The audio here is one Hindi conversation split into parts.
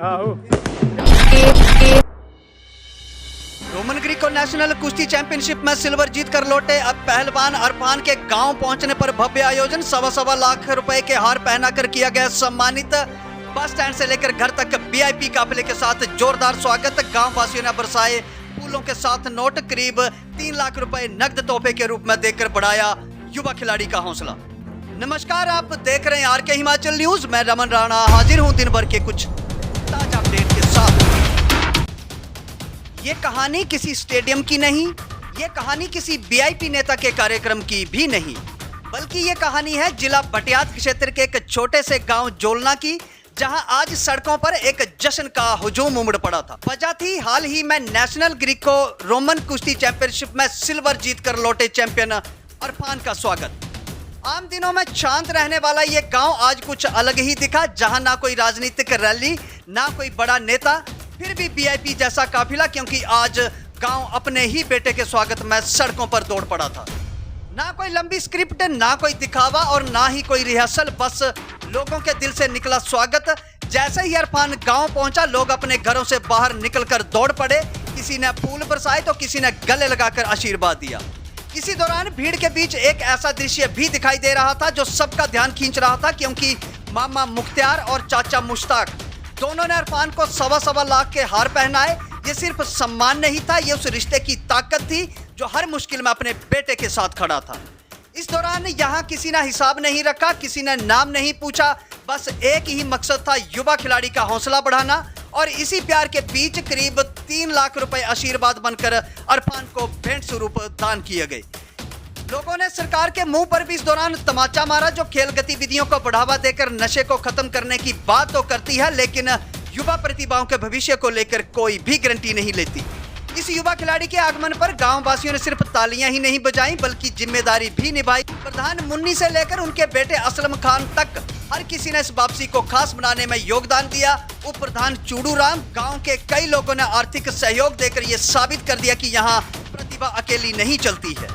रोमन ग्रीको नेशनल कुश्ती चैंपियनशिप में सिल्वर जीत कर लौटे अब पहलवान अरफान के गांव पहुंचने पर भव्य आयोजन, सवा लाख रुपए के हार पहनाकर किया गया सम्मानित। बस स्टैंड से लेकर घर तक वीआईपी काफिले के साथ जोरदार स्वागत। गांव वासियों ने बरसाए फूलों के साथ नोट, करीब 3 लाख रुपए नकद तोहफे के रूप में देकर बढ़ाया युवा खिलाड़ी का हौसला। नमस्कार, आप देख रहे हैं आरके हिमाचल न्यूज। मैं रमन राणा हाजिर हूं दिन भर के कुछ ताजा अपडेट के साथ। ये कहानी किसी स्टेडियम की नहीं, ये कहानी किसी वीआईपी नेता के कार्यक्रम की भी नहीं, बल्कि ये कहानी है जिला भटियात क्षेत्र के एक छोटे से गांव जोलना की, जहां आज सड़कों पर एक जश्न का हुजूम उमड़ पड़ा था। वजह थी हाल ही में नेशनल ग्रीको रोमन कुश्ती चैंपियनशिप में सिल्वर जीतकर लौटे चैंपियन अरफान का स्वागत। आम दिनों में शांत रहने वाला ये गांव आज कुछ अलग ही दिखा, जहां ना कोई राजनीतिक रैली, ना कोई बड़ा नेता, फिर भी वीआईपी जैसा काफिला, क्योंकि आज गांव अपने ही बेटे के स्वागत में सड़कों पर दौड़ पड़ा था। ना कोई लंबी स्क्रिप्ट, ना कोई दिखावा और ना ही कोई रिहर्सल, बस लोगों के दिल से निकला स्वागत। जैसे ही अरफान गांव पहुंचा, लोग अपने घरों से बाहर निकलकर दौड़ पड़े। किसी ने फूल बरसाए तो किसी ने गले लगाकर आशीर्वाद दिया। इसी दौरान भीड़ के बीच एक ऐसा दृश्य भी दिखाई दे रहा था जो सबका ध्यान खींच रहा था, क्योंकि मामा मुख्तार और चाचा मुश्ताक दोनों ने अरफान को सवा लाख के हार पहनाए। ये सिर्फ सम्मान नहीं था, ये उस रिश्ते की ताकत थी जो हर मुश्किल में अपने बेटे के साथ खड़ा था। इस दौरान यहाँ किसी ने हिसाब नहीं रखा, किसी ने नाम नहीं पूछा, बस एक ही मकसद था, युवा खिलाड़ी का हौसला बढ़ाना। और इसी प्यार के बीच करीब 3 लाख रुपए आशीर्वाद बनकर अरफान को भेंट स्वरूप दान किए गए। लोगों ने सरकार के मुंह पर भी इस दौरान तमाचा मारा, जो खेल गतिविधियों को बढ़ावा देकर नशे को खत्म करने की बात तो करती है, लेकिन युवा प्रतिभाओं के भविष्य को लेकर कोई भी गारंटी नहीं लेती। इस युवा खिलाड़ी के आगमन पर गांव वासियों ने सिर्फ तालियां ही नहीं बजाई, बल्कि जिम्मेदारी भी निभाई। प्रधान मुन्नी से लेकर उनके बेटे असलम खान तक हर किसी ने इस वापसी को खास बनाने में योगदान दिया। उप प्रधान चूड़ू राम, गाँव के कई लोगों ने आर्थिक सहयोग देकर ये साबित कर दिया कि यहाँ प्रतिभा अकेली नहीं चलती है।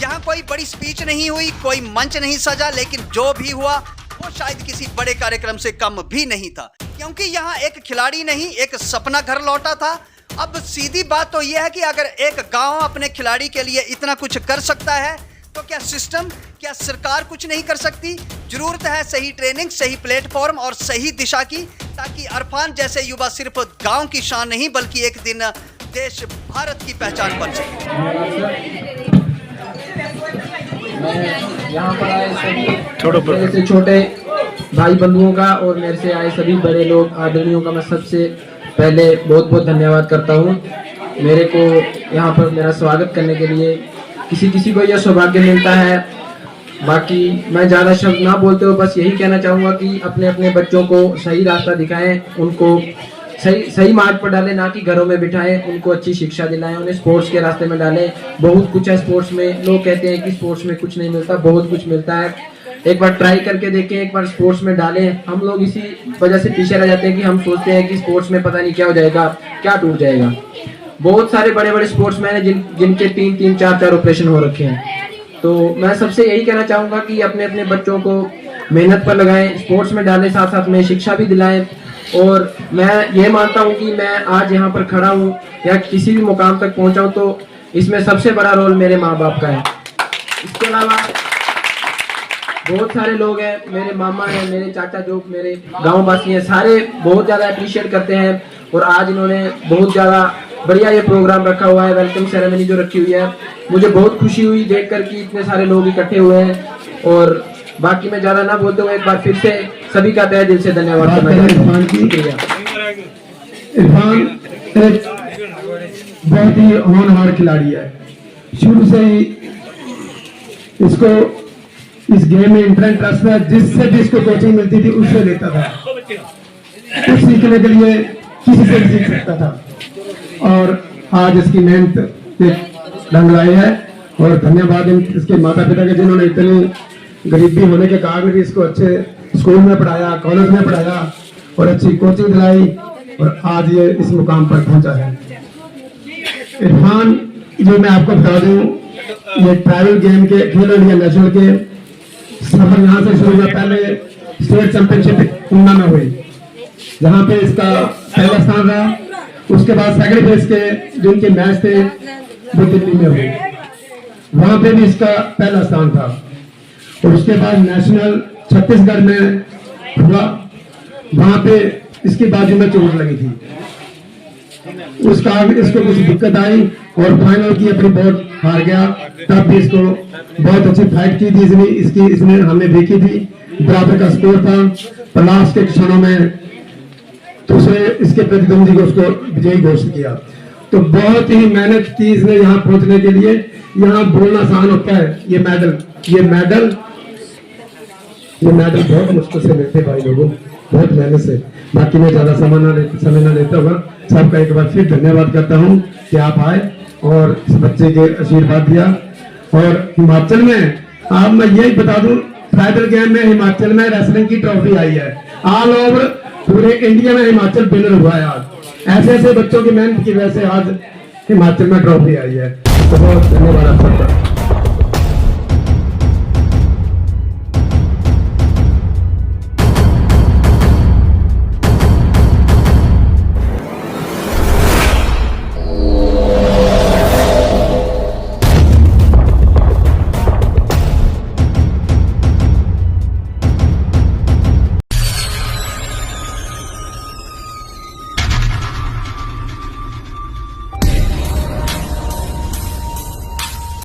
यहाँ कोई बड़ी स्पीच नहीं हुई, कोई मंच नहीं सजा, लेकिन जो भी हुआ वो शायद किसी बड़े कार्यक्रम से कम भी नहीं था, क्योंकि यहाँ एक खिलाड़ी नहीं, एक सपना घर लौटा था। अब सीधी बात तो यह है कि अगर एक गांव अपने खिलाड़ी के लिए इतना कुछ कर सकता है, तो क्या सिस्टम, क्या सरकार कुछ नहीं कर सकती? जरूरत है सही ट्रेनिंग, सही प्लेटफॉर्म और सही दिशा की, ताकि अरफान जैसे युवा सिर्फ गांव की शान नहीं, बल्कि एक दिन देश भारत की पहचान बन सके। यहाँ पर आए सभी मेरे से छोटे भाई बंधुओं का और मेरे से आए सभी बड़े लोग आदरणियों का मैं सबसे पहले बहुत बहुत धन्यवाद करता हूँ। मेरे को यहाँ पर मेरा स्वागत करने के लिए किसी को यह सौभाग्य मिलता है। बाकी मैं ज़्यादा शब्द ना बोलते हुए बस यही कहना चाहूँगा कि अपने अपने बच्चों को सही रास्ता दिखाएं, उनको सही मार्ग पर डालें, ना कि घरों में बिठाएं, उनको अच्छी शिक्षा दिलाएं, उन्हें स्पोर्ट्स के रास्ते में डालें। बहुत कुछ है स्पोर्ट्स में, लोग कहते हैं कि स्पोर्ट्स में कुछ नहीं मिलता, बहुत कुछ मिलता है। एक बार ट्राई करके देखें, एक बार स्पोर्ट्स में डालें। हम लोग इसी वजह से पीछे रह जाते हैं कि हम सोचते हैं कि स्पोर्ट्स में पता नहीं क्या हो जाएगा, क्या टूट जाएगा। बहुत सारे बड़े बड़े स्पोर्ट्समैन हैं जिनके 3-3, 4-4 ऑपरेशन हो रखे हैं। तो मैं सबसे यही कहना चाहूँगा कि अपने अपने बच्चों को मेहनत पर लगाएं, स्पोर्ट्स में डालें, साथ साथ में शिक्षा भी दिलाएं। और मैं ये मानता हूँ कि मैं आज यहाँ पर खड़ा हूँ या किसी भी मुकाम तक पहुँचा हूँ, तो इसमें सबसे बड़ा रोल मेरे माँ बाप का है। इसके अलावा बहुत सारे लोग हैं, मेरे मामा हैं, मेरे चाचा जो मेरे गाँव वासी हैं, सारे बहुत ज़्यादा अप्रिशिएट करते हैं। और आज इन्होंने बहुत ज़्यादा बढ़िया ये प्रोग्राम रखा हुआ है, वेलकम सेरेमनी जो रखी हुई है, मुझे बहुत खुशी हुई देखकर कि इतने सारे लोग इकट्ठे हुए हैं। और बाकी मैं ज़्यादा ना बोलते हुए एक बार फिर से सभी का तहे दिल से धन्यवाद करना चाहता हूं। शुक्रिया। इरफान एक बहुत ही होनहार खिलाड़ी है। शुरू से ही इसको इस गेम में इंटरेस्ट है, जिससे भी इसको कोचिंग मिलती थी उससे लेता था। कुछ सीखने के लिए किसी से भी सीख सकता था, और आज इसकी मेहनत ढंग लाई है। और धन्यवाद इसके माता पिता के, जिन्होंने इतनी गरीबी होने के कारण भी इसको अच्छे स्कूल में पढ़ाया, कॉलेज में पढ़ाया और अच्छी कोचिंग दिलाई, और आज ये इस मुकाम पर पहुंचा है। इरफान, जो मैं आपको बता दूं, ये ट्राइबल गेम के खेलो इंडिया नेशनल के सफर यहाँ से शुरू हुआ। पहले स्टेट चैंपियनशिप ऊना में हुई, जहाँ पे इसका पहला स्थान रहा। उसके बाद सेकंड फेज के जो उनके मैच थे वो दिल्ली में हुए, वहां पे भी इसका पहला स्थान था। और उसके बाद नेशनल छत्तीसगढ़ में हुआ, वहां पे इसकी बाजू में चोट लगी थी, उसका इसको कुछ दिक्कत आई और फाइनल की अपनी बोर्ड हार गया। तब भी इसको बहुत अच्छी फाइट की थी इसने हमने देखी थी, बराबर का स्कोर था, पर लास्ट के क्षणों में दूसरे इसके प्रतिद्वंदी को उसको विजयी घोषित किया। तो बहुत ही मेहनत की इसने यहाँ पहुंचने के लिए। यहाँ बोलना आसान होता है, ये मेडल बहुत मुश्किल से मिलते भाई लोगों, बहुत मेहनत से। बाकी मैं ज्यादा समय ना लेता हुआ सबका एक बार फिर धन्यवाद करता हूँ कि आप आए और इस बच्चे के आशीर्वाद दिया। और हिमाचल में आप मैं यही बता दूं, फेडरल गेम में हिमाचल में रेसलिंग की ट्रॉफी आई है। ऑल ओवर पूरे इंडिया में हिमाचल विनर हुआ है आज। ऐसे ऐसे बच्चों की मेहनत की वजह से आज हिमाचल में ट्रॉफी आई है। तो बहुत धन्यवाद आप सबका।